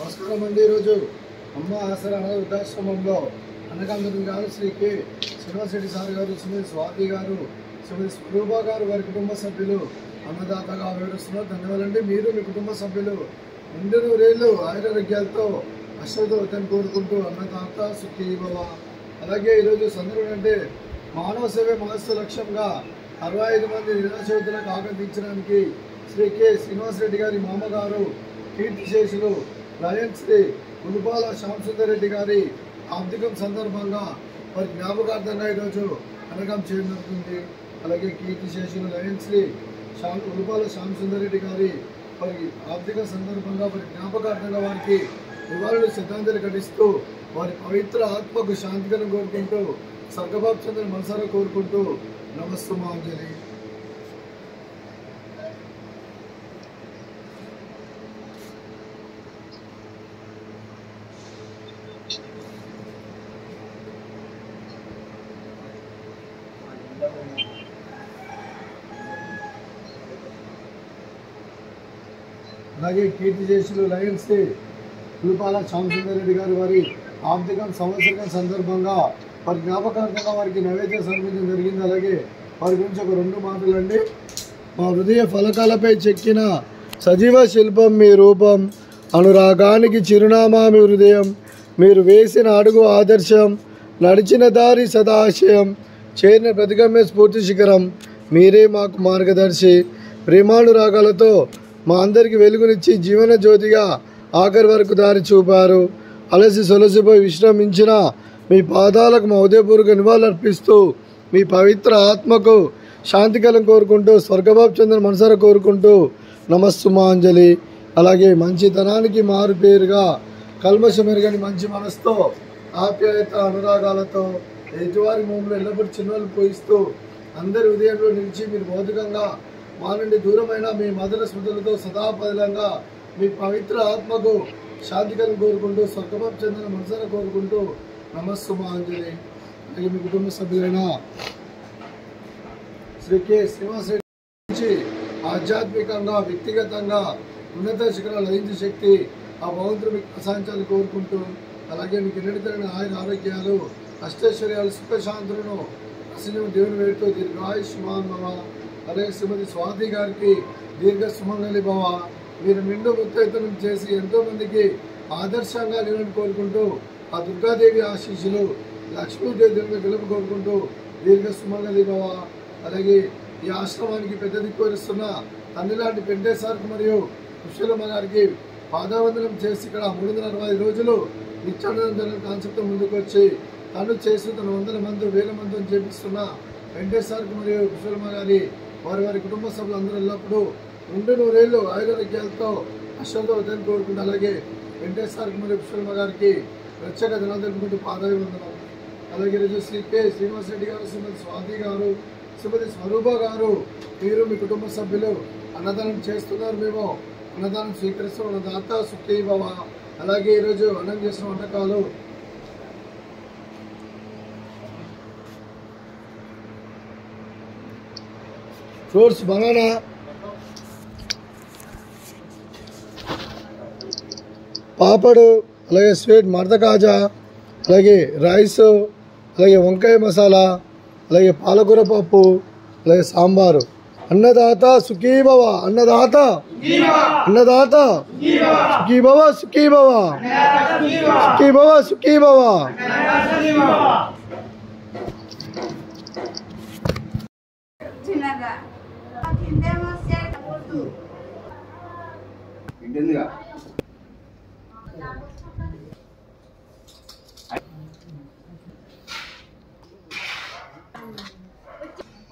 నమస్కారం అండి. ఈరోజు అమ్మ ఆసరా అనాథ వృద్ధాశ్రమంలో అనకాంధ్ర గారు శ్రీ కె శ్రీనివాసరెడ్డి సార్ గారు, శ్రీమతి స్వాతి గారు, శ్రీమతి స్వరూప గారు వారి కుటుంబ సభ్యులు అన్నదాతగా వివరిస్తున్నారు. ధన్యవాదాలండి. మీరు మీ కుటుంబ సభ్యులు 200 ఏళ్ళు ఆయురారోగ్యాలతో అశ్వతని కోరుకుంటూ అన్నదాత సుఖీ భవ. అలాగే ఈరోజు సందర్భం అంటే మానవ సేవే మహస్సు లక్ష్యంగా 65 మంది నిరాశ్రితులకు ఆకర్షించడానికి శ్రీ కె శ్రీనివాసరెడ్డి గారి మామగారు కీర్తిశేషులు లయన్స్ శ్రీ ఉలుపాల శ్యామసుందరెడ్డి గారి ఆర్థికం సందర్భంగా వారి జ్ఞాపకార్థంగా ఈరోజు అనగం చేయడం జరుగుతుంది. అలాగే కీర్తిశేషులు లయన్స్ శ్రీ ఉలుపాల శ్యామసుందరెడ్డి గారి వారి ఆర్థిక సందర్భంగా వారి జ్ఞాపకార్థంగా వారికి నివాళులు శ్రద్ధాంజలి ఘటిస్తూ వారి పవిత్ర ఆత్మకు శాంతికరం కోరుకుంటూ స్వర్గబాబు చంద్ర మనసారా కోరుకుంటూ నమస్సుమాంజలి. అలాగే కీర్తిశేషులు లయన్స్ ఉలుపాల శ్యామసుందరెడ్డి గారు వారి ఆర్థిక సంవత్సరం సందర్భంగా వారి జ్ఞాపకార్థంగా వారికి నైవేద్యం సమర్పించడం జరిగింది. అలాగే వారి గురించి ఒక 2 మాటలు అండి. మా హృదయ ఫలకాలపై చెక్కిన సజీవ శిల్పం మీ రూపం, అనురాగానికి చిరునామా మీ హృదయం, మీరు వేసిన అడుగు ఆదర్శం, నడిచిన దారి సదాశయం, చేరిన ప్రతిగమ్య స్ఫూర్తి శిఖరం, మీరే మాకు మార్గదర్శి. ప్రేమానురాగాలతో మా అందరికీ వెలుగునిచ్చి జీవన జ్యోతిగా ఆఖరి వరకు దారి చూపారు. అలసి సొలసిపోయి విశ్రమించిన మీ పాదాలకు మా ఉదయపూర్వక నివాళులు అర్పిస్తూ మీ పవిత్ర ఆత్మకు శాంతికలం కోరుకుంటూ స్వర్గబాబు చంద్ర మనసారా కోరుకుంటూ నమస్సుమాంజలి. అలాగే మంచితనానికి మారు పేరుగా కల్మషమెరుగని మంచి మనసుతో ఆప్యాయత అనురాగాలతో ఎదుటివారి మూములు ఎల్లప్పుడూ చిన్నలు పోయిస్తూ అందరి ఉదయంలో నిలిచి మీరు భౌతికంగా మా నుండి దూరమైన మీ మధుర స్మృతులతో సదాపదిలంగా మీ పవిత్ర ఆత్మకు శాంతికరం కోరుకుంటూ స్వర్గబాబు చంద్ర మనసారా కోరుకుంటూ నమస్సుమాంజలి. అలాగే మీ కుటుంబ సభ్యులైన శ్రీ కె శ్రీనివాసరెడ్డి నుంచి ఆధ్యాత్మికంగా వ్యక్తిగతంగా ఉన్నత శిఖరాలు లభించే శక్తి ఆ భగవంతుడు మీకు ప్రసాదించాలని కోరుకుంటూ అలాగే మీకు ఎన్నటితైన ఆయుర ఆరోగ్యాలు అష్టైశ్వర్యాలు సుఖశాంతులను ప్రసన్నం దేవుని వేడుతూ దీర్ఘాయుష్మాన్ భవ. అలాగే శ్రీమతి స్వాతి గారికి దీర్ఘ సుమంగళి భవ. మీరు నిండు ముత్తైతనం చేసి ఎంతోమందికి ఆదర్శంగా నిలవని కోరుకుంటూ ఆ దుర్గాదేవి ఆశీస్సులు లక్ష్మీదేవి గెలుపు కోరుకుంటూ దీర్ఘ సుమంగళి భవ. అలాగే ఈ ఆశ్రమానికి పెద్ద దిక్కువరిస్తున్న తండ్రి లాంటి పెంటేశ్వరకు మరియు పుష్పలమ్మ గారికి పాదావందనం చేసి ఇక్కడ 365 రోజులు నిత్యానందం కాన్సెప్ట్ ముందుకు వచ్చి తను చేసి తన 100 మంది 1000 మందిని చేపిస్తున్న వెంకటేశ్వరకు మరియు పుష్పలమ్మ గారి వారి కుటుంబ సభ్యులు అందరూ ఎల్లప్పుడూ 200 ఏళ్ళు ఆయురారోగ్యాలతో అశ్వతో వద్దని కోరుకుంటూ అలాగే వెంకటేశ్వరకు మరియు పుష్పలమ్మ గారికి ప్రత్యేక ధనాలు తెలుపుకుంటూ పాదాభివందనం. అలాగే ఈరోజు శ్రీ కె శ్రీనివాసరెడ్డి గారు, శ్రీమతి స్వాతి గారు, శ్రీమతి స్వరూప గారు మీరు మీ కుటుంబ సభ్యులు అన్నదానం చేస్తున్నారు. మేము అన్నదానం స్వీకరిస్తాం. అన్నదాత సుఖీ భవ. అలాగే ఈరోజు అన్నం చేసిన వంటకాలు ఫ్రూట్స్ బనానా, పాపడు, అలాగే స్వీట్ మడత కాజా, అలాగే రైస్, అలాగే వంకాయ మసాలా, అలాగే పాలకూర పప్పు, అలాగే సాంబారు. అన్నదాత సుఖీ భవ. అన్నదాత అన్నదాత సుఖీ భవ సుఖీ భవ సుఖీ భవ సుఖీ భవ.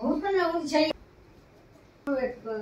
ఓపెన్ చేయి పెట్టుకో.